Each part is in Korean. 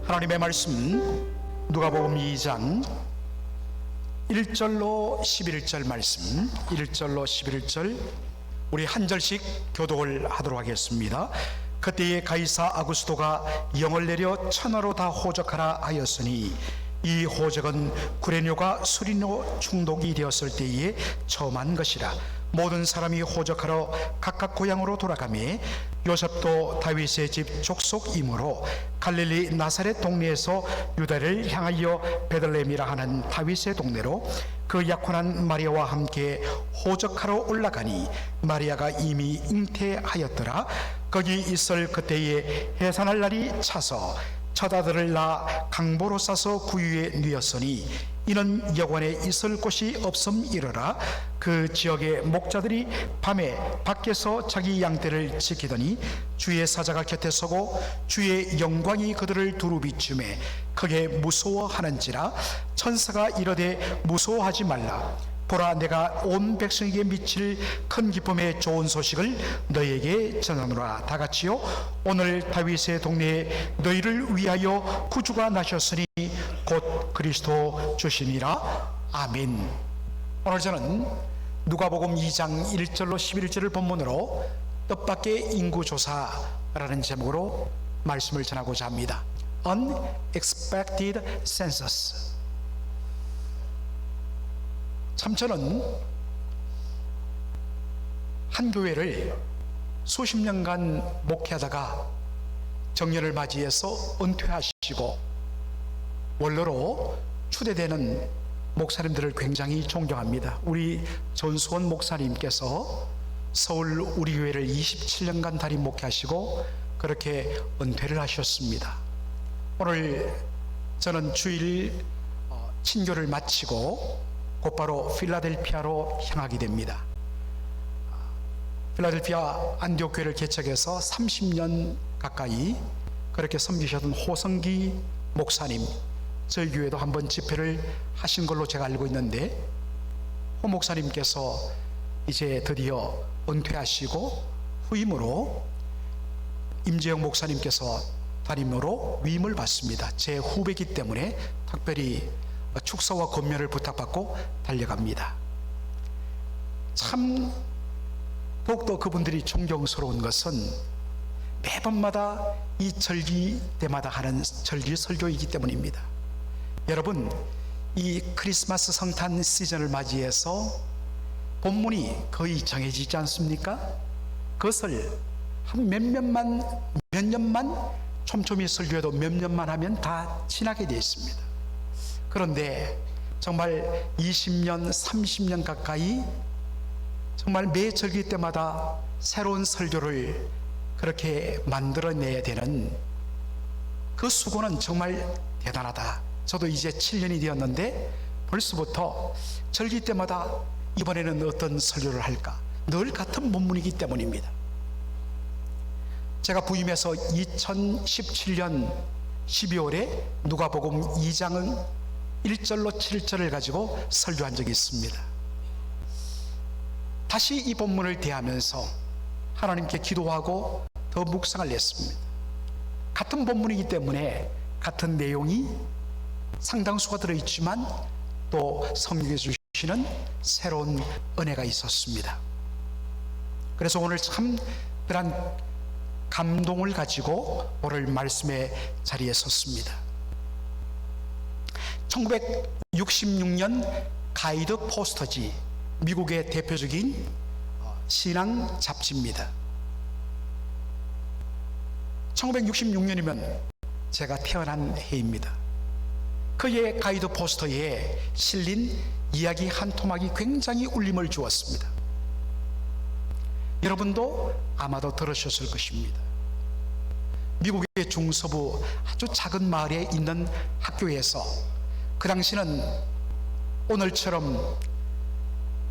하나님의 말씀 누가복음 2장 1절로 11절 말씀, 1절로 11절 우리 한 절씩 교독을 하도록 하겠습니다. 그때에 가이사 아구스도가 영을 내려 천하로 다 호적하라 하였으니 이 호적은 구레뇨가 수리뇨 충독이 되었을 때에 처음 한 것이라. 모든 사람이 호적하러 각각 고향으로 돌아가매 요셉도 다윗의 집 족속이므로 갈릴리 나사렛 동네에서 유다를 향하여 베들레헴이라 하는 다윗의 동네로 그 약혼한 마리아와 함께 호적하러 올라가니 마리아가 이미 잉태하였더라. 거기 있을 그때에 해산할 날이 차서 첫 아들을 낳아 강보로 싸서 구유에 누였으니 이는 여관에 있을 곳이 없음이러라. 그 지역의 목자들이 밤에 밖에서 자기 양떼를 지키더니 주의 사자가 곁에 서고 주의 영광이 그들을 두루 비추매 크게 무서워하는지라. 천사가 이르되 무서워하지 말라. 보라, 내가 온 백성에게 미칠 큰 기쁨의 좋은 소식을 너희에게 전하노라. 다같이요, 오늘 다윗의 동네에 너희를 위하여 구주가 나셨으니 곧 그리스도 주시니라. 아멘. 오늘 저는 누가복음 2장 1절로 11절을 본문으로 뜻밖의 인구조사라는 제목으로 말씀을 전하고자 합니다. Unexpected Census. 참 저는 한 교회를 수십 년간 목회하다가 정년을 맞이해서 은퇴하시고 원로로 추대되는 목사님들을 굉장히 존경합니다. 우리 전수원 목사님께서 서울 우리 교회를 27년간 담임 목회하시고 그렇게 은퇴를 하셨습니다. 오늘 저는 주일 친교를 마치고 곧바로 필라델피아로 향하게 됩니다. 필라델피아 안디옥교회를 개척해서 30년 가까이 그렇게 섬기셨던 호성기 목사님, 저희 교회도 한번 집회를 하신 걸로 제가 알고 있는데, 호 목사님께서 이제 드디어 은퇴하시고 후임으로 임재영 목사님께서 담임으로 위임을 받습니다. 제 후배이기 때문에 특별히 축사와 권면을 부탁받고 달려갑니다. 참 더욱더 그분들이 존경스러운 것은 매번마다 이 절기 때마다 하는 절기 설교이기 때문입니다. 여러분, 이 크리스마스 성탄 시즌을 맞이해서 본문이 거의 정해지지 않습니까? 그것을 한 몇 년만 촘촘히 설교해도 몇 년만 하면 다 지나게 되어 있습니다. 그런데 정말 20년, 30년 가까이 정말 매 절기 때마다 새로운 설교를 그렇게 만들어내야 되는 그 수고는 정말 대단하다. 저도 이제 7년이 되었는데 벌써부터 절기 때마다 이번에는 어떤 설교를 할까? 늘 같은 본문이기 때문입니다. 제가 부임해서 2017년 12월에 누가복음 2장은 1절로 7절을 가지고 설교한 적이 있습니다. 다시 이 본문을 대하면서 하나님께 기도하고 더 묵상을 했습니다. 같은 본문이기 때문에 같은 내용이 상당수가 들어있지만 또 성경에 주시는 새로운 은혜가 있었습니다. 그래서 오늘 참 그런 감동을 가지고 오늘 말씀의 자리에 섰습니다. 1966년 가이드 포스터지, 미국의 대표적인 신앙 잡지입니다. 1966년이면 제가 태어난 해입니다. 그의 가이드 포스터에 실린 이야기 한 토막이 굉장히 울림을 주었습니다. 여러분도 아마도 들으셨을 것입니다. 미국의 중서부 아주 작은 마을에 있는 학교에서 그 당시는 오늘처럼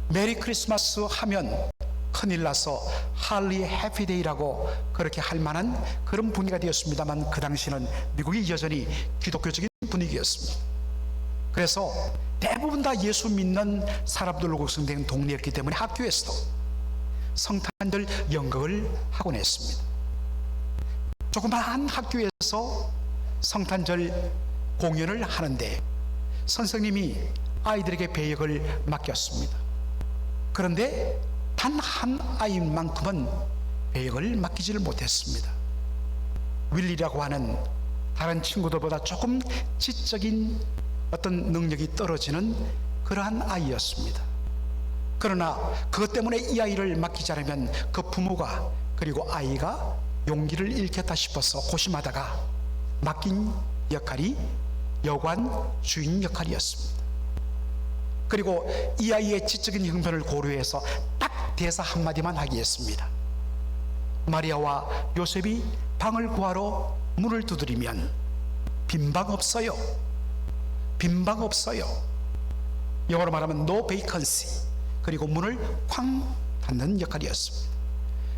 메리 크리스마스 하면 큰일 나서 할리 해피데이라고 그렇게 할 만한 그런 분위기가 되었습니다만, 그 당시는 미국이 여전히 기독교적인 분위기였습니다. 그래서 대부분 다 예수 믿는 사람들로 구성된 동네였기 때문에 학교에서도 성탄절 연극을 하곤 했습니다. 조그마한 학교에서 성탄절 공연을 하는데 선생님이 아이들에게 배역을 맡겼습니다. 그런데 단 한 아이만큼은 배역을 맡기지를 못했습니다. 윌리라고 하는 다른 친구들보다 조금 지적인 어떤 능력이 떨어지는 그러한 아이였습니다. 그러나 그것 때문에 이 아이를 맡기지 않으면 그 부모가 그리고 아이가 용기를 잃겠다 싶어서 고심하다가 맡긴 역할이 여관 주인 역할이었습니다. 그리고 이 아이의 지적인 형편을 고려해서 딱 대사 한마디만 하게 했습니다. 마리아와 요셉이 방을 구하러 문을 두드리면 빈방 없어요. 빈방 없어요. 영어로 말하면 no vacancy. 그리고 문을 쾅 닫는 역할이었습니다.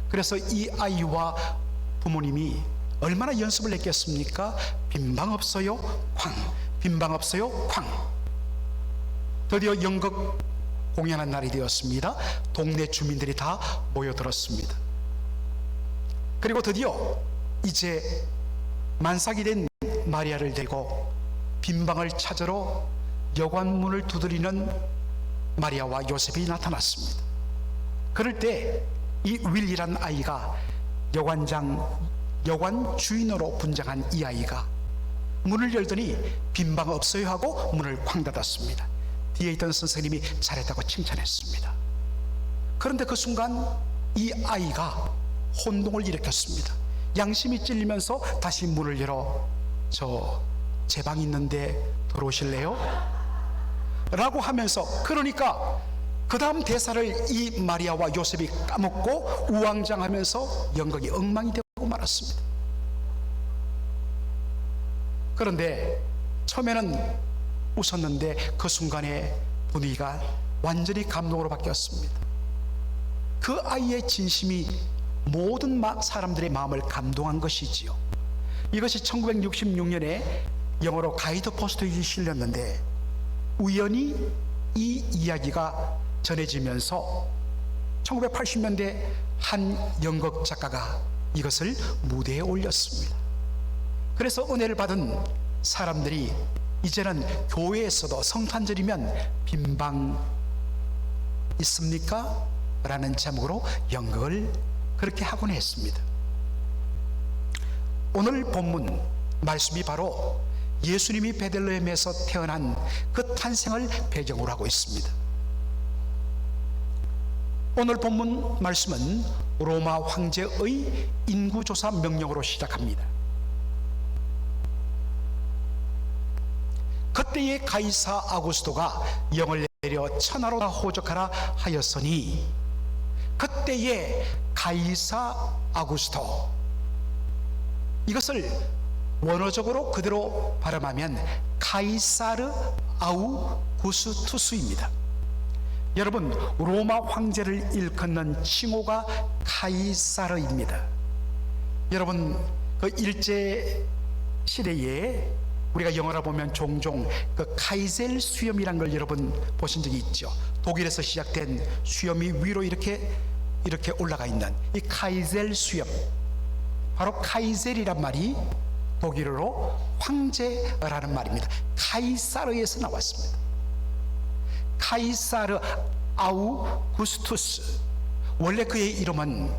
그래서 이 아이와 부모님이 얼마나 연습을 했겠습니까? 빈방 없어요. 쾅. 빈방 없어요. 쾅. 드디어 연극 공연한 날이 되었습니다. 동네 주민들이 다 모여들었습니다. 그리고 드디어 이제 만삭이 된 마리아를 데리고 빈방을 찾으러 여관문을 두드리는 마리아와 요셉이 나타났습니다. 그럴 때 이 윌리란 아이가 여관 주인으로 분장한 이 아이가 문을 열더니 빈방 없어요 하고 문을 쾅 닫았습니다. 뒤에 있던 선생님이 잘했다고 칭찬했습니다. 그런데 그 순간 이 아이가 혼동을 일으켰습니다. 양심이 찔리면서 다시 문을 열어 제 방 있는데 들어오실래요? 라고 하면서, 그러니까 그 다음 대사를 이 마리아와 요셉이 까먹고 우왕좌왕하면서 연극이 엉망이 되고 말았습니다. 그런데 처음에는 웃었는데 그 순간에 분위기가 완전히 감동으로 바뀌었습니다. 그 아이의 진심이 모든 사람들의 마음을 감동한 것이지요. 이것이 1966년에 영어로 가이드 포스트잇이 실렸는데 우연히 이 이야기가 전해지면서 1980년대 한 연극 작가가 이것을 무대에 올렸습니다. 그래서 은혜를 받은 사람들이 이제는 교회에서도 성탄절이면 빈방 있습니까? 라는 제목으로 연극을 그렇게 하곤 했습니다. 오늘 본문 말씀이 바로 예수님이 베들레헴에서 태어난 그 탄생을 배경으로 하고 있습니다. 오늘 본문 말씀은 로마 황제의 인구조사 명령으로 시작합니다. 그때의 가이사 아구스토가 영을 내려 천하로 다 호적하라 하였으니, 그때의 가이사 아구스토, 이것을 원어적으로 그대로 발음하면 카이사르 아우구스투스입니다. 여러분, 로마 황제를 일컫는 칭호가 카이사르입니다. 여러분, 그 일제 시대에 우리가 영화를 보면 종종 그 카이젤 수염이란 걸 여러분 보신 적이 있죠. 독일에서 시작된 수염이 위로 이렇게 올라가 있는 이 카이젤 수염, 바로 카이젤이란 말이 독일어로 황제라는 말입니다. 카이사르에서 나왔습니다. 카이사르 아우구스투스, 원래 그의 이름은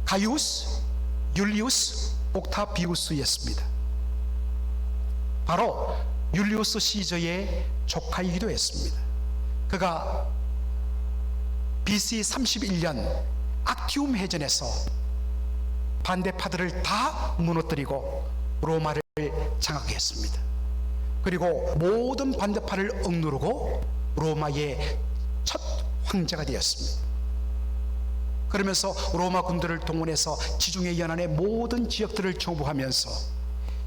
가이우스 율리우스 옥타비우스였습니다. 바로 율리우스 시저의 조카이기도 했습니다. 그가 BC 31년 악티움 해전에서 반대파들을 다 무너뜨리고 로마를 장악했습니다. 그리고 모든 반대파를 억누르고 로마의 첫 황제가 되었습니다. 그러면서 로마 군대를 동원해서 지중해 연안의 모든 지역들을 정복하면서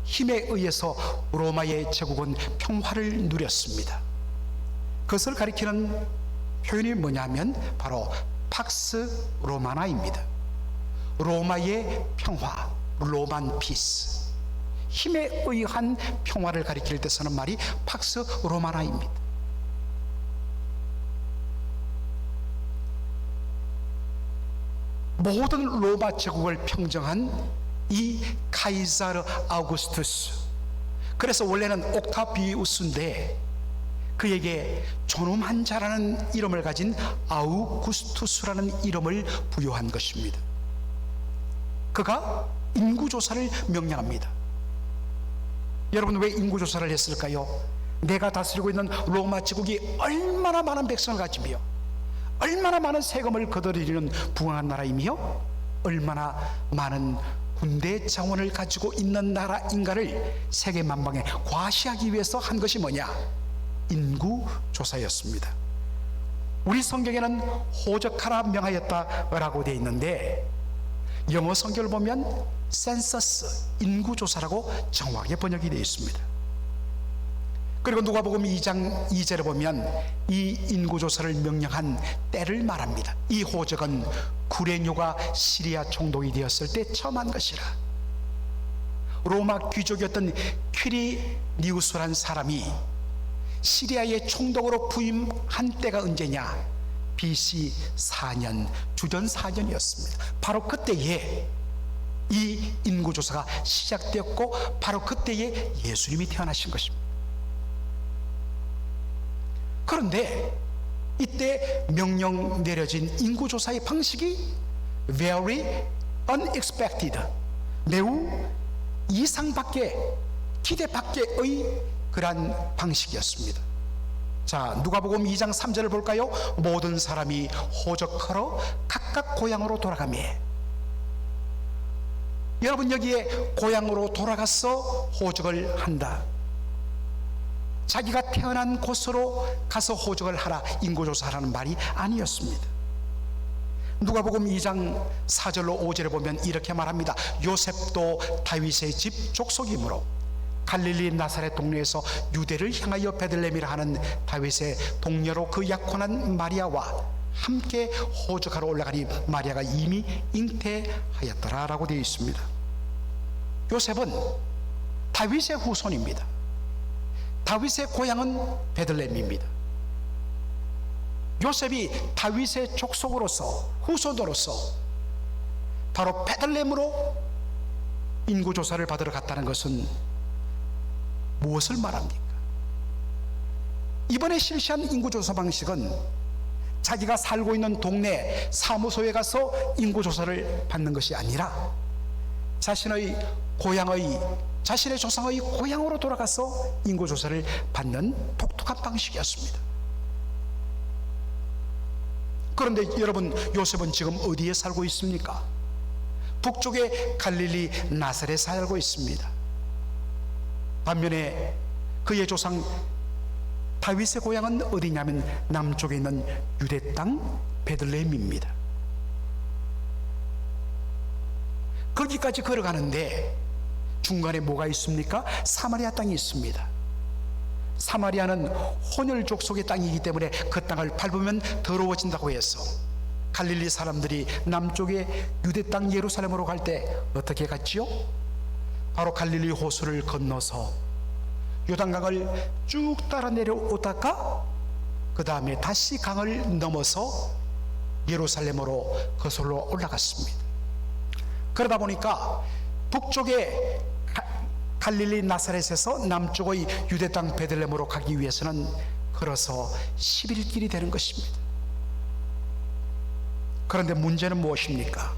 힘에 의해서 로마의 제국은 평화를 누렸습니다. 그것을 가리키는 표현이 뭐냐면 바로 팍스 로마나입니다. 로마의 평화, 로만 피스, 힘에 의한 평화를 가리킬 때 쓰는 말이 팍스 로마나입니다. 모든 로마 제국을 평정한 이 카이사르 아우구스투스, 그래서 원래는 옥타비우스인데 그에게 존엄한 자라는 이름을 가진 아우구스투스라는 이름을 부여한 것입니다. 그가 인구조사를 명령합니다. 여러분, 왜 인구조사를 했을까요? 내가 다스리고 있는 로마 제국이 얼마나 많은 백성을 가지며 얼마나 많은 세금을 거둬들이는 부강한 나라이며 얼마나 많은 군대 자원을 가지고 있는 나라인가를 세계 만방에 과시하기 위해서 한 것이 뭐냐? 인구조사였습니다. 우리 성경에는 호적하라 명하였다라고 되어 있는데 영어 성경을 보면 센서스, 인구조사라고 정확하게 번역이 되어 있습니다. 그리고 누가복음 2장 2절을 보면 이 인구조사를 명령한 때를 말합니다. 이 호적은 구레뇨가 시리아 총독이 되었을 때 처음 한 것이라. 로마 귀족이었던 퀴리니우스라는 사람이 시리아의 총독으로 부임한 때가 언제냐? BC 4년, 주전 4년이었습니다. 바로 그때에 이 인구조사가 시작되었고 바로 그때에 예수님이 태어나신 것입니다. 그런데 이때 명령 내려진 인구조사의 방식이 very unexpected, 매우 이상 밖의, 기대 밖의 그러한 방식이었습니다. 자, 누가복음 2장 3절을 볼까요? 모든 사람이 호적하러 각각 고향으로 돌아가며, 여러분 여기에 고향으로 돌아가서 호적을 한다, 자기가 태어난 곳으로 가서 호적을 하라, 인구조사라는 말이 아니었습니다. 누가복음 2장 4절로 5절에 보면 이렇게 말합니다. 요셉도 다윗의 집 족속이므로 갈릴리 나사렛 동네에서 유대를 향하여 베들레헴이라 하는 다윗의 동료로 그 약혼한 마리아와 함께 호적하러 올라가니 마리아가 이미 잉태하였더라 라고 되어 있습니다. 요셉은 다윗의 후손입니다. 다윗의 고향은 베들레헴입니다. 요셉이 다윗의 족속으로서, 후손으로서 바로 베들레헴으로 인구조사를 받으러 갔다는 것은 무엇을 말합니까? 이번에 실시한 인구조사 방식은 자기가 살고 있는 동네 사무소에 가서 인구조사를 받는 것이 아니라 자신의 고향의, 자신의 조상의 고향으로 돌아가서 인구조사를 받는 독특한 방식이었습니다. 그런데 여러분, 요셉은 지금 어디에 살고 있습니까? 북쪽의 갈릴리 나사렛에 살고 있습니다. 반면에 그의 조상 다윗의 고향은 어디냐면 남쪽에 있는 유대 땅 베들레헴입니다. 거기까지 걸어가는데 중간에 뭐가 있습니까? 사마리아 땅이 있습니다. 사마리아는 혼혈 족속의 땅이기 때문에 그 땅을 밟으면 더러워진다고 해서 갈릴리 사람들이 남쪽의 유대 땅 예루살렘으로 갈 때 어떻게 갔지요? 바로 갈릴리 호수를 건너서 요단강을 쭉 따라 내려오다가 그 다음에 다시 강을 넘어서 예루살렘으로 거슬러 올라갔습니다. 그러다 보니까 북쪽의 갈릴리 나사렛에서 남쪽의 유대 땅 베들레헴으로 가기 위해서는 걸어서 10일길이 되는 것입니다. 그런데 문제는 무엇입니까?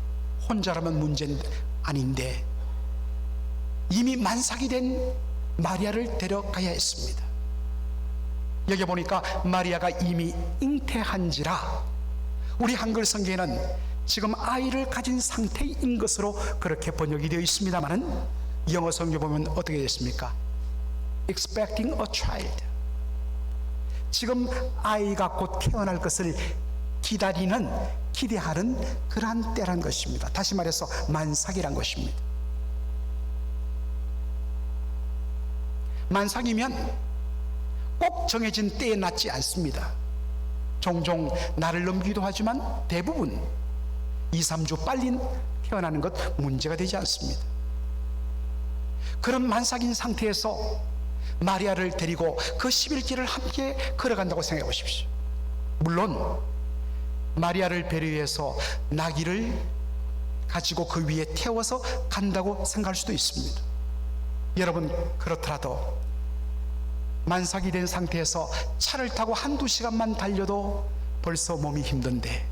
혼자라면 문제는 아닌데 이미 만삭이 된 마리아를 데려가야 했습니다. 여기 보니까 마리아가 이미 잉태한지라 우리 한글 성경에는 지금 아이를 가진 상태인 것으로 그렇게 번역이 되어 있습니다만은 영어 성경 보면 어떻게 되어 있습니까? Expecting a child. 지금 아이가 곧 태어날 것을 기다리는, 기대하는 그러한 때란 것입니다. 다시 말해서 만삭이란 것입니다. 만삭이면 꼭 정해진 때에 낳지 않습니다. 종종 날을 넘기기도 하지만 대부분 2, 3주 빨리 태어나는 것 문제가 되지 않습니다. 그런 만삭인 상태에서 마리아를 데리고 그 10일길을 함께 걸어간다고 생각해 보십시오. 물론 마리아를 배려해서 나귀를 가지고 그 위에 태워서 간다고 생각할 수도 있습니다. 여러분, 그렇더라도 만삭이 된 상태에서 차를 타고 한두 시간만 달려도 벌써 몸이 힘든데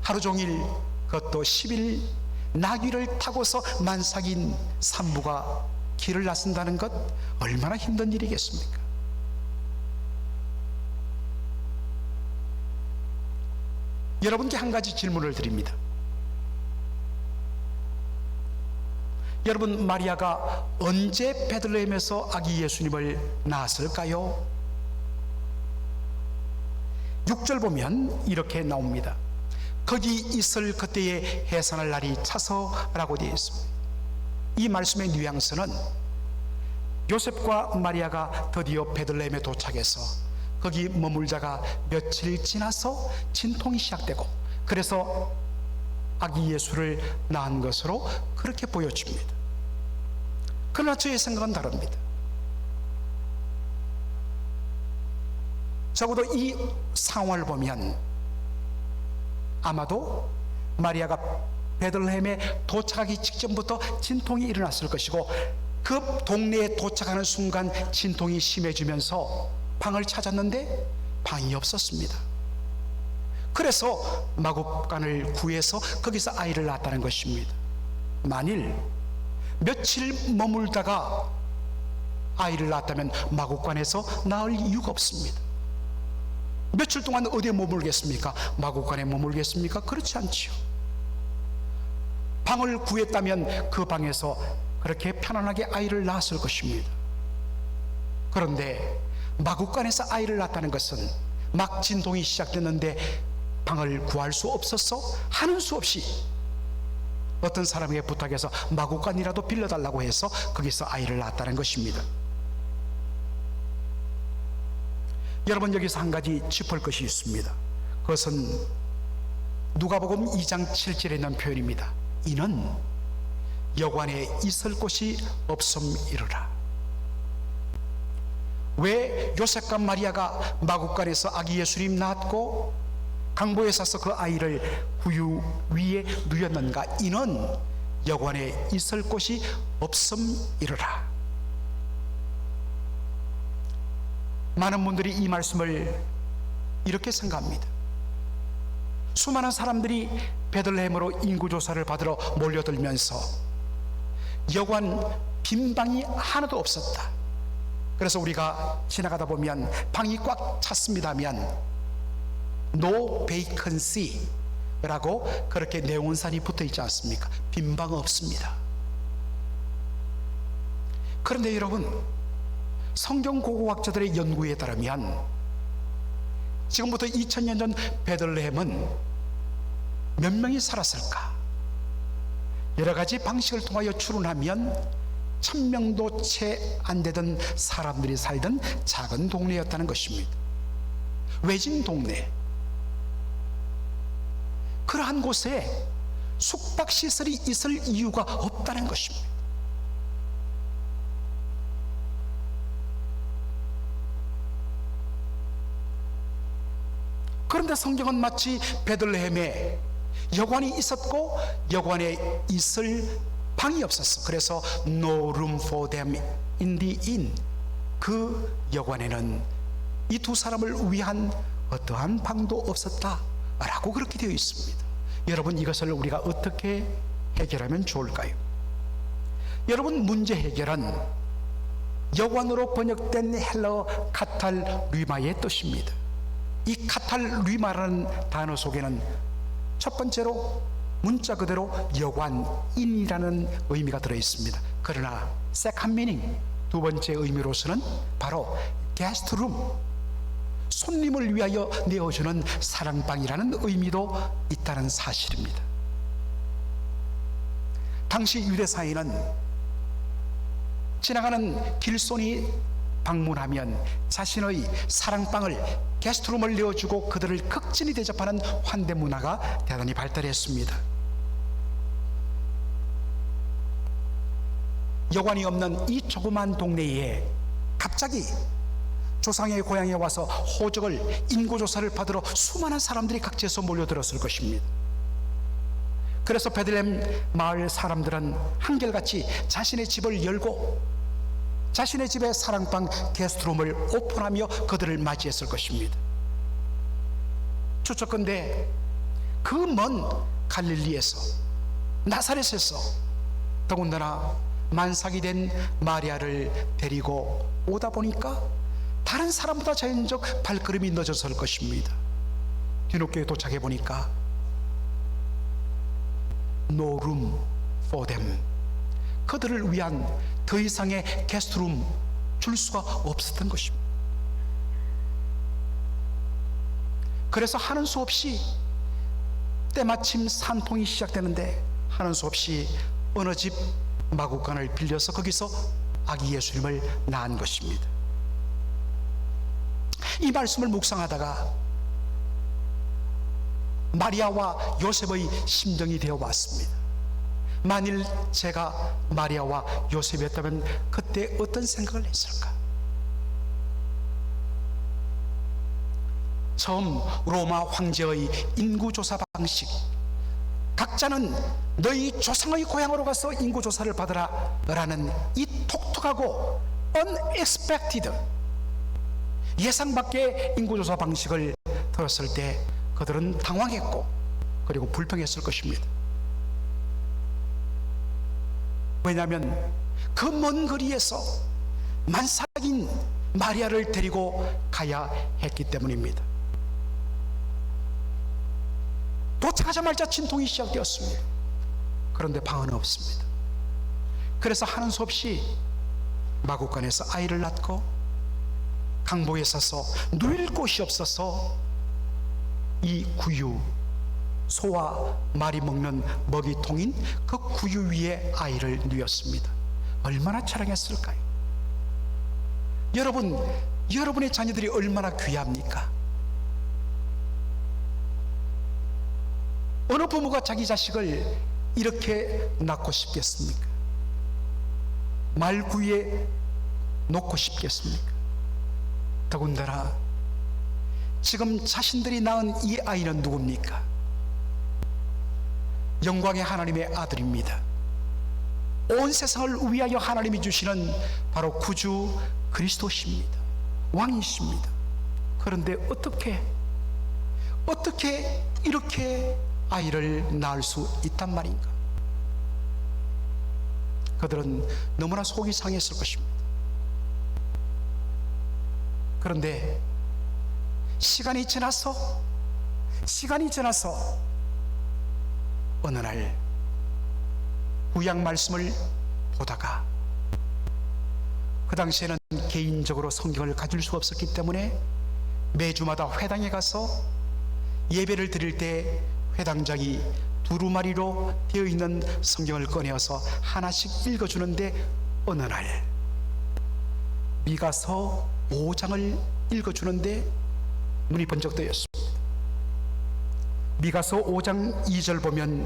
하루 종일, 그것도 10일 나귀를 타고서 만삭인 산부가 길을 나선다는 것 얼마나 힘든 일이겠습니까? 여러분께 한 가지 질문을 드립니다. 여러분, 마리아가 언제 베들레헴에서 아기 예수님을 낳았을까요? 6절 보면 이렇게 나옵니다. 거기 있을 그때의 해산할 날이 차서라고 되어 있습니다. 이 말씀의 뉘앙스는 요셉과 마리아가 드디어 베들레헴에 도착해서 거기 머물다가 며칠 지나서 진통이 시작되고 그래서 아기 예수를 낳은 것으로 그렇게 보여집니다. 그러나 저의 생각은 다릅니다. 적어도 이 상황을 보면 아마도 마리아가 베들레헴에 도착하기 직전부터 진통이 일어났을 것이고 그 동네에 도착하는 순간 진통이 심해지면서 방을 찾았는데 방이 없었습니다. 그래서 마구간을 구해서 거기서 아이를 낳았다는 것입니다. 만일 며칠 머물다가 아이를 낳았다면 마구간에서 낳을 이유가 없습니다. 며칠 동안 어디에 머물겠습니까? 마구간에 머물겠습니까? 그렇지 않지요. 방을 구했다면 그 방에서 그렇게 편안하게 아이를 낳았을 것입니다. 그런데 마구간에서 아이를 낳았다는 것은 막 진동이 시작됐는데 방을 구할 수 없어서 하는 수 없이 어떤 사람에게 부탁해서 마구간이라도 빌려달라고 해서 거기서 아이를 낳았다는 것입니다. 여러분, 여기서 한 가지 짚을 것이 있습니다. 그것은 누가복음 2장 7절에 있는 표현입니다. 이는 여관에 있을 곳이 없음이로라. 왜 요셉과 마리아가 마구간에서 아기 예수님 낳았고 강보에 사서 그 아이를 구유 위에 누였는가? 이는 여관에 있을 곳이 없음이로라. 많은 분들이 이 말씀을 이렇게 생각합니다. 수많은 사람들이 베들레헴으로 인구조사를 받으러 몰려들면서 여관 빈 방이 하나도 없었다. 그래서 우리가 지나가다 보면 방이 꽉 찼습니다면 No vacancy 라고 그렇게 네온산이 붙어 있지 않습니까? 빈 방 없습니다. 그런데 여러분, 성경 고고학자들의 연구에 따르면 지금부터 2000년 전 베들레헴은 몇 명이 살았을까? 여러 가지 방식을 통하여 추론하면 1000명도 채 안 되던 사람들이 살던 작은 동네였다는 것입니다. 외진 동네. 그러한 곳에 숙박시설이 있을 이유가 없다는 것입니다. 그런데 성경은 마치 베들레헴에 여관이 있었고 여관에 있을 방이 없었어. 그래서 No room for them in the inn. 그 여관에는 이 두 사람을 위한 어떠한 방도 없었다 라고 그렇게 되어 있습니다. 여러분, 이것을 우리가 어떻게 해결하면 좋을까요? 여러분, 문제 해결은 여관으로 번역된 헬러 카탈류마의 뜻입니다. 이 카탈류마라는 단어 속에는 첫 번째로 문자 그대로 여관인이라는 의미가 들어 있습니다. 그러나 second meaning, 두 번째 의미로서는 바로 게스트룸, 손님을 위하여 내어주는 사랑방이라는 의미도 있다는 사실입니다. 당시 유대사회는 지나가는 길손이 방문하면 자신의 사랑방을, 게스트룸을 내어주고 그들을 극진히 대접하는 환대 문화가 대단히 발달했습니다. 여관이 없는 이 조그만 동네에 갑자기 조상의 고향에 와서 호적을, 인구조사를 받으러 수많은 사람들이 각지에서 몰려들었을 것입니다. 그래서 베들레헴 마을 사람들은 한결같이 자신의 집을 열고 자신의 집에 사랑방 게스트룸을 오픈하며 그들을 맞이했을 것입니다. 추측컨대 그 먼 갈릴리에서, 나사렛에서, 더군다나 만삭이 된 마리아를 데리고 오다 보니까 다른 사람보다 자연적 발걸음이 늦어질 것입니다. 뒤늦게 도착해 보니까 No room for them, 그들을 위한 더 이상의 게스트룸 줄 수가 없었던 것입니다. 그래서 하는 수 없이 때마침 산통이 시작되는데 하는 수 없이 어느 집 마구간을 빌려서 거기서 아기 예수님을 낳은 것입니다. 이 말씀을 묵상하다가 마리아와 요셉의 심정이 되어 왔습니다. 만일 제가 마리아와 요셉이었다면 그때 어떤 생각을 했을까? 처음 로마 황제의 인구조사 방식, 각자는 너희 조상의 고향으로 가서 인구조사를 받으라 라는 이 독특하고 unexpected, 예상 밖의 인구조사 방식을 들었을 때 그들은 당황했고 그리고 불평했을 것입니다. 왜냐하면 그 먼 거리에서 만삭인 마리아를 데리고 가야 했기 때문입니다. 도착하자마자 진통이 시작되었습니다. 그런데 방은 없습니다. 그래서 하는 수 없이 마구간에서 아이를 낳고 강보에 서서 누일 곳이 없어서 이 구유, 소와 말이 먹는 먹이통인 그 구유 위에 아이를 누였습니다. 얼마나 자랑했을까요? 여러분의 자녀들이 얼마나 귀합니까? 어느 부모가 자기 자식을 이렇게 낳고 싶겠습니까? 말구에 놓고 싶겠습니까? 더군다나 지금 자신들이 낳은 이 아이는 누굽니까? 영광의 하나님의 아들입니다. 온 세상을 위하여 하나님이 주시는 바로 구주 그리스도십니다. 왕이십니다. 그런데 어떻게 이렇게 아이를 낳을 수 있단 말인가? 그들은 너무나 속이 상했을 것입니다. 그런데 시간이 지나서 어느 날 구약 말씀을 보다가, 그 당시에는 개인적으로 성경을 가질 수 없었기 때문에 매주마다 회당에 가서 예배를 드릴 때 회당장이 두루마리로 되어 있는 성경을 꺼내어서 하나씩 읽어주는데 어느 날 미가서 5장을 읽어주는데 눈이 번쩍 뜨였습니다. 미가서 5장 2절 보면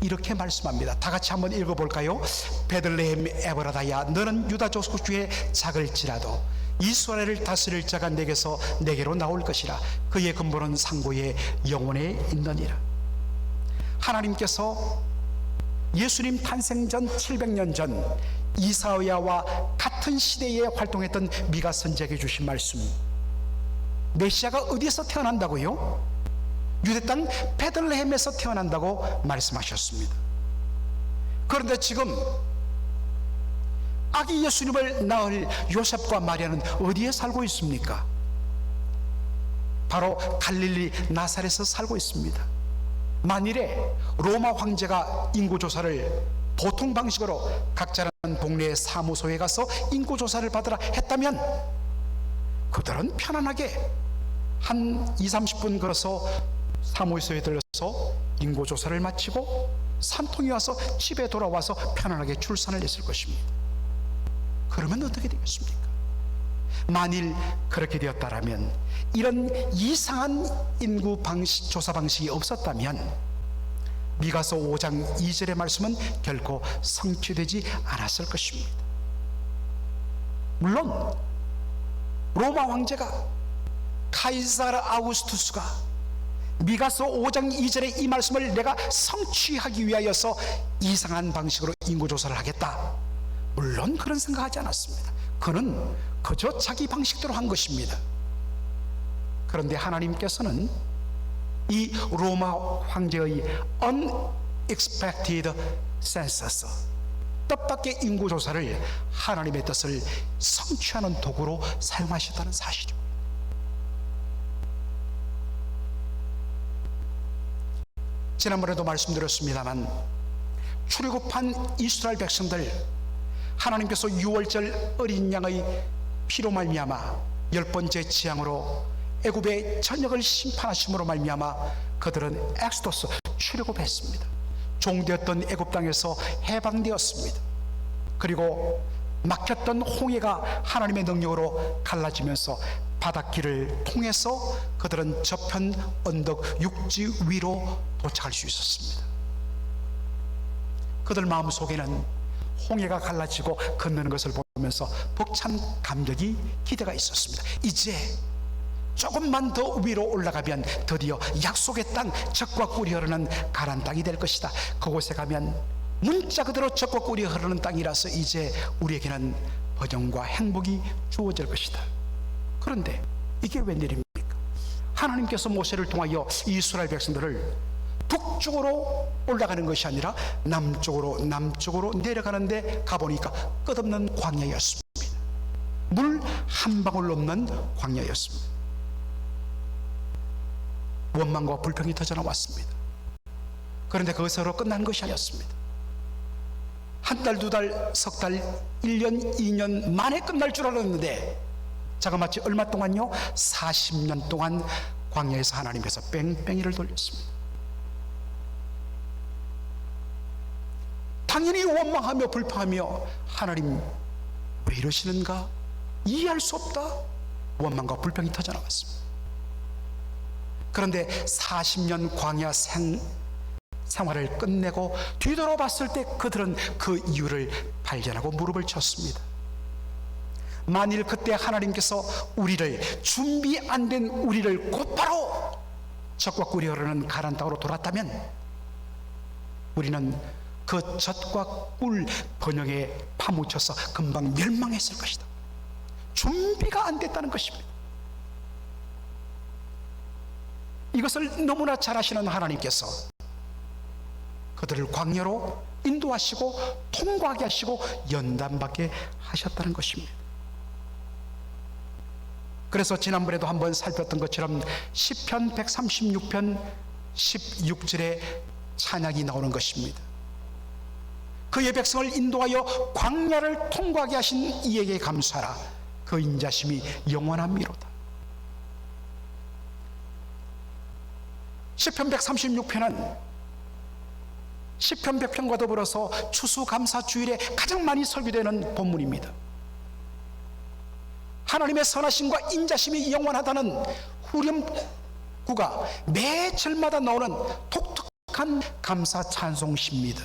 이렇게 말씀합니다. 다 같이 한번 읽어볼까요? 베들레헴 에브라다야, 너는 유다 족속 중에 작을지라도 이스라엘을 다스릴 자가 내게로 나올 것이라. 그의 근본은 상고의 영혼에 있느니라. 하나님께서 예수님 탄생 전 700년 전 이사야와 같은 시대에 활동했던 미가 선지자에게 주신 말씀, 메시아가 어디에서 태어난다고요? 유대 땅 베들레헴에서 태어난다고 말씀하셨습니다. 그런데 지금 아기 예수님을 낳을 요셉과 마리아는 어디에 살고 있습니까? 바로 갈릴리 나사렛에서 살고 있습니다. 만일에 로마 황제가 인구조사를 보통 방식으로 각자는 동네의 사무소에 가서 인구조사를 받으라 했다면 그들은 편안하게 한 20-30분 걸어서 사무소에 들러서 인구조사를 마치고 산통이 와서 집에 돌아와서 편안하게 출산을 했을 것입니다. 그러면 어떻게 되겠습니까? 만일 그렇게 되었다면, 이런 이상한 인구 방식, 조사 방식이 없었다면 미가서 5장 2절의 말씀은 결코 성취되지 않았을 것입니다. 물론 로마 황제가 카이사르 아우구스투스가 미가서 5장 2절의 이 말씀을 내가 성취하기 위하여서 이상한 방식으로 인구조사를 하겠다, 물론 그런 생각하지 않았습니다. 그는 그저 자기 방식대로 한 것입니다. 그런데 하나님께서는 이 로마 황제의 unexpected census, 뜻밖의 인구조사를 하나님의 뜻을 성취하는 도구로 사용하셨다는 사실입니다. 지난번에도 말씀드렸습니다만 출애굽한 이스라엘 백성들, 하나님께서 유월절 어린 양의 피로 말미암아 10번째 재앙으로 애굽의 전역을 심판하심으로 말미암아 그들은 엑소더스, 출애굽했습니다. 종되었던 애굽 땅에서 해방되었습니다. 그리고 막혔던 홍해가 하나님의 능력으로 갈라지면서 바닷길을 통해서 그들은 저편 언덕 육지 위로 도착할 수 있었습니다. 그들 마음속에는 홍해가 갈라지고 건너는 것을 보면서 벅찬 감격이, 기대가 있었습니다. 이제 조금만 더 위로 올라가면 드디어 약속의 땅, 젖과 꿀이 흐르는 가나안 땅이 될 것이다. 그곳에 가면 문자 그대로 젖과 꿀이 흐르는 땅이라서 이제 우리에게는 번영과 행복이 주어질 것이다. 그런데 이게 웬일입니까? 하나님께서 모세를 통하여 이스라엘 백성들을 북쪽으로 올라가는 것이 아니라 남쪽으로 내려가는데 가보니까 끝없는 광야였습니다. 물 한 방울 없는 광야였습니다. 원망과 불평이 터져 나왔습니다. 그런데 그것으로 끝난 것이 아니었습니다. 한 달, 두 달, 석 달, 1년, 2년 만에 끝날 줄 알았는데 자그마치 얼마 동안요? 40년 동안 광야에서 하나님께서 뺑뺑이를 돌렸습니다. 당연히 원망하며 불평하며 하나님 왜 이러시는가? 이해할 수 없다. 원망과 불평이 터져 나왔습니다. 그런데 40년 광야 생활을 끝내고 뒤돌아봤을 때 그들은 그 이유를 발견하고 무릎을 쳤습니다. 만일 그때 하나님께서 우리를, 준비 안 된 우리를 곧바로 젖과 꿀이 흐르는 가나안 땅으로 돌았다면 우리는 그 젖과 꿀 번영에 파묻혀서 금방 멸망했을 것이다. 준비가 안 됐다는 것입니다. 이것을 너무나 잘 아시는 하나님께서 그들을 광야로 인도하시고 통과하게 하시고 연단받게 하셨다는 것입니다. 그래서 지난번에도 한번 살폈던 것처럼 시편 136편 16절에 찬양이 나오는 것입니다. 그의 백성을 인도하여 광야를 통과하게 하신 이에게 감사하라. 그 인자심이 영원함이로다. 시편 136편은 시편 100편과 더불어서 추수감사주일에 가장 많이 설교되는 본문입니다. 하나님의 선하심과 인자심이 영원하다는 후렴구가 매 절마다 나오는 독특한 감사 찬송시입니다.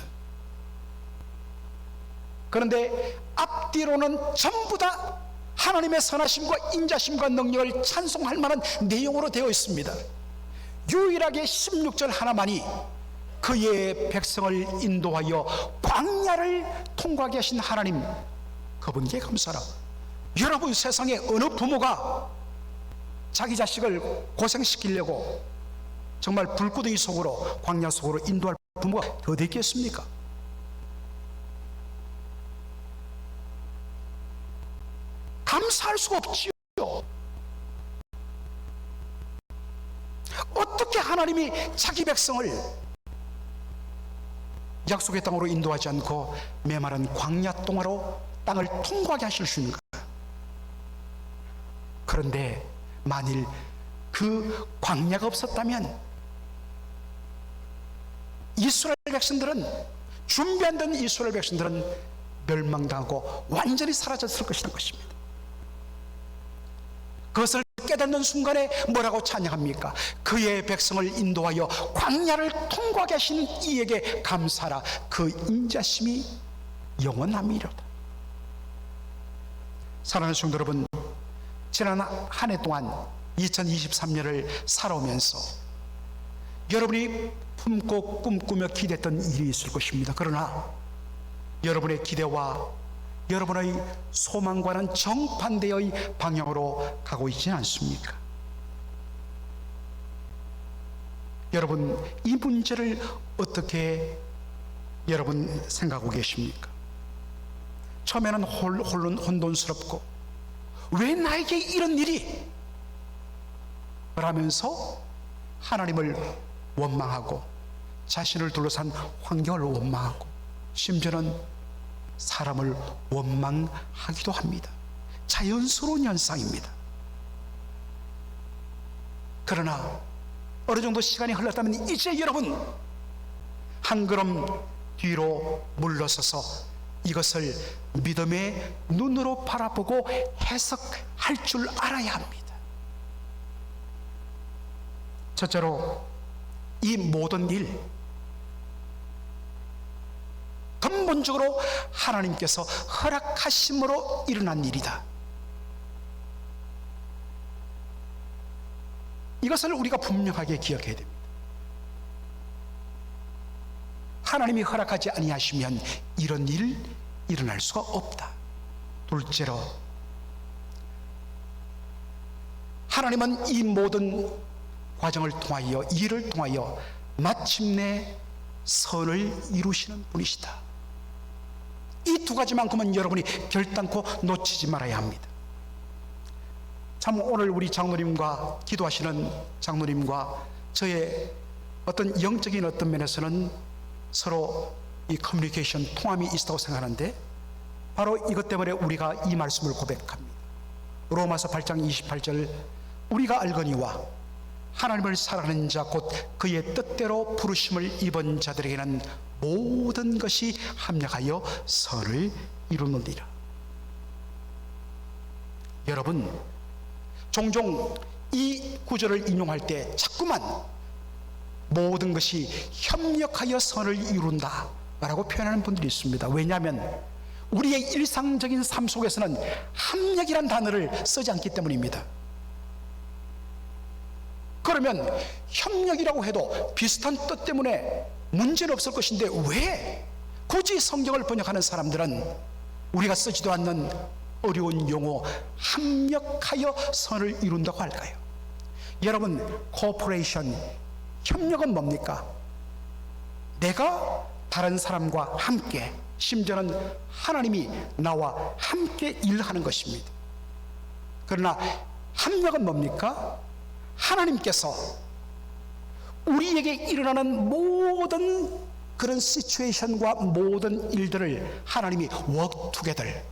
그런데 앞뒤로는 전부 다 하나님의 선하심과 인자심과 능력을 찬송할 만한 내용으로 되어 있습니다. 유일하게 16절 하나만이 그의 백성을 인도하여 광야를 통과하게 하신 하나님, 그분께 감사라. 여러분, 세상에 어느 부모가 자기 자식을 고생시키려고 정말 불구덩이 속으로, 광야 속으로 인도할 부모가 어디 있겠습니까? 감사할 수가 없지요. 어떻게 하나님이 자기 백성을 약속의 땅으로 인도하지 않고 메마른 광야 동화로 땅을 통과하게 하실 수 있는가? 그런데 만일 그 광야가 없었다면 이스라엘 백성들은, 준비 안 된 이스라엘 백성들은 멸망당하고 완전히 사라졌을 것이라는 것입니다. 그것을 깨닫는 순간에 뭐라고 찬양합니까? 그의 백성을 인도하여 광야를 통과하게 하신 이에게 감사라. 그 인자심이 영원함이로다. 사랑하는 성도 여러분, 지난 한 해 동안 2023년을 살아오면서 여러분이 품고 꿈꾸며 기대했던 일이 있을 것입니다. 그러나 여러분의 기대와 여러분의 소망과는 정반대의 방향으로 가고 있지 않습니까? 여러분, 이 문제를 어떻게 여러분 생각하고 계십니까? 처음에는 혼돈스럽고 왜 나에게 이런 일이? 그러면서 하나님을 원망하고 자신을 둘러싼 환경을 원망하고 심지어는 사람을 원망하기도 합니다. 자연스러운 현상입니다. 그러나 어느 정도 시간이 흘렀다면 이제 여러분 한 걸음 뒤로 물러서서 이것을 믿음의 눈으로 바라보고 해석할 줄 알아야 합니다. 첫째로 이 모든 일 근본적으로 하나님께서 허락하심으로 일어난 일이다. 이것을 우리가 분명하게 기억해야 됩니다. 하나님이 허락하지 아니하시면 이런 일 일어날 수가 없다. 둘째로 하나님은 이 모든 과정을 통하여 일을 통하여 마침내 선을 이루시는 분이시다. 이 두 가지만큼은 여러분이 결단코 놓치지 말아야 합니다. 참 오늘 우리 장로님과 기도하시는 장로님과 저의 어떤 영적인 어떤 면에서는 서로 이 커뮤니케이션 통함이 있다고 생각하는데 바로 이것 때문에 우리가 이 말씀을 고백합니다. 로마서 8장 28절 우리가 알거니와 하나님을 사랑하는 자 곧 그의 뜻대로 부르심을 입은 자들에게는 모든 것이 합력하여 선을 이루느니라. 여러분 종종 이 구절을 인용할 때 자꾸만 모든 것이 협력하여 선을 이룬다 라고 표현하는 분들이 있습니다. 왜냐하면 우리의 일상적인 삶 속에서는 합력이란 단어를 쓰지 않기 때문입니다. 그러면 협력이라고 해도 비슷한 뜻 때문에 문제는 없을 것인데 왜 굳이 성경을 번역하는 사람들은 우리가 쓰지도 않는 어려운 용어 합력하여 선을 이룬다고 할까요? 여러분 코퍼레이션 협력은 뭡니까? 내가 다른 사람과 함께 심지어는 하나님이 나와 함께 일하는 것입니다. 그러나 합력은 뭡니까? 하나님께서 우리에게 일어나는 모든 그런 시츄에이션과 모든 일들을 하나님이 work together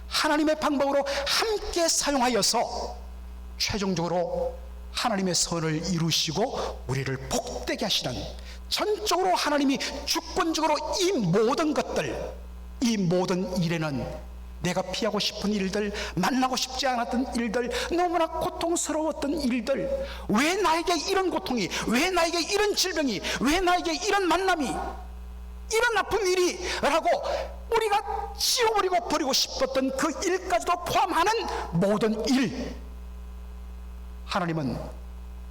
하나님의 방법으로 함께 사용하여서 최종적으로 하나님의 선을 이루시고 우리를 복되게 하시는 전적으로 하나님이 주권적으로 이 모든 것들 이 모든 일에는 내가 피하고 싶은 일들 만나고 싶지 않았던 일들 너무나 고통스러웠던 일들 왜 나에게 이런 고통이 왜 나에게 이런 질병이 왜 나에게 이런 만남이 이런 나쁜 일이 라고 우리가 지워버리고 버리고 싶었던 그 일까지도 포함하는 모든 일 하나님은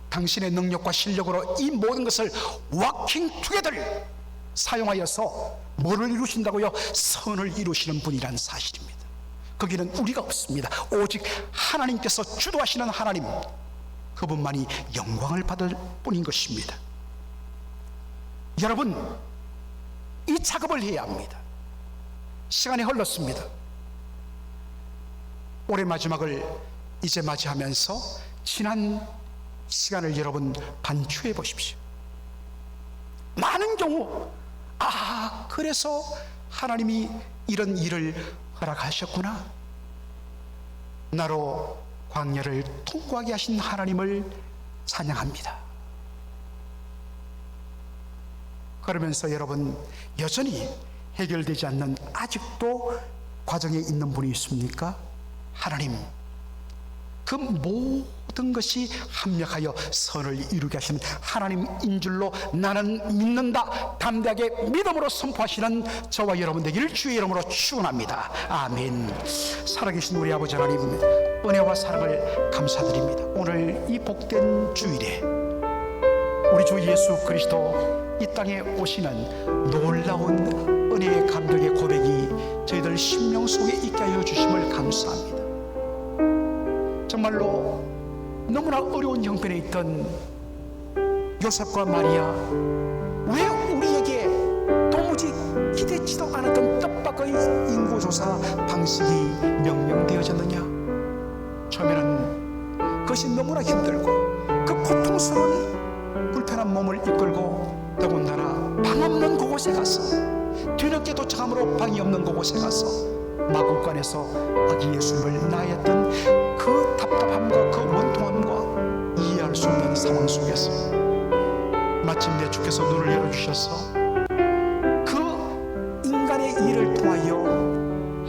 당신의 능력과 실력으로 이 모든 것을 워킹 투게더를 사용하여서 뭐를 이루신다고요? 선을 이루시는 분이란 사실입니다. 거기는 우리가 없습니다. 오직 하나님께서 주도하시는 하나님 그분만이 영광을 받을 뿐인 것입니다. 여러분 이 작업을 해야 합니다. 시간이 흘렀습니다. 올해 마지막을 이제 맞이하면서 지난 시간을 여러분 반추해 보십시오. 많은 경우 그래서 하나님이 이런 일을 허락하셨구나. 나로 광야를 통과하게 하신 하나님을 찬양합니다. 그러면서 여러분 여전히 해결되지 않는 아직도 과정에 있는 분이 있습니까? 하나님 그 모든 것이 합력하여 선을 이루게 하시는 하나님인 줄로 나는 믿는다 담대하게 믿음으로 선포하시는 저와 여러분 되기를 주의 이름으로 축원합니다. 아멘. 살아계신 우리 아버지 하나님 은혜와 사랑을 감사드립니다. 오늘 이 복된 주일에 우리 주 예수 그리스도 이 땅에 오시는 놀라운 은혜의 감격의 고백이 저희들 심령 속에 있게 하여 주심을 감사합니다. 정말로 너무나 어려운 형편에 있던 요셉과 마리아, 왜 우리에게 도무지 기대치도 않았던 뜻밖의 인구조사 방식이 명령되어졌느냐? 처음에는 그것이 너무나 힘들고 그 고통스러운 불편한 몸을 이끌고 더군다나 방 없는 그곳에 가서, 뒤늦게 도착함으로 방이 없는 그곳에 가서 마구간에서 아기 예수를 낳았던 그 답답함과 그 원통함과 이해할 수 없는 상황 속에서 마침내 주께서 눈을 열어주셔서 그 인간의 일을 통하여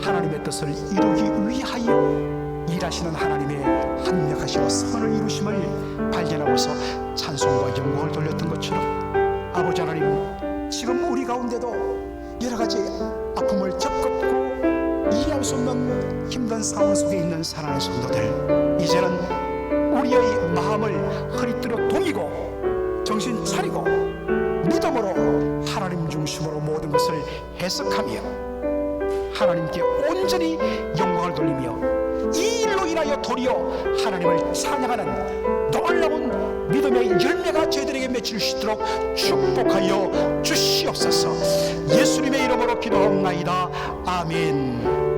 하나님의 뜻을 이루기 위하여 일하시는 하나님의 합력하시고 선을 이루심을 발견하고서 찬송과 영광을 돌렸던 것처럼, 아버지 하나님, 지금 우리 가운데도 여러 가지 아픔을 겪었고 이해할 수 없는 힘든 상황 속에 있는 사랑하는 성도들, 이제는 우리의 마음을 허리띠로 동이고 정신 차리고 믿음으로 하나님 중심으로 모든 것을 해석하며 하나님께 온전히 영광을 돌리며 이 일로 인하여 도리어 하나님을 찬양하는 놀라운 믿음의 열매가 저희들에게 맺힐 수 있도록 축복하여 주시옵소서. 예수님의 이름으로 기도하옵나이다. 아멘.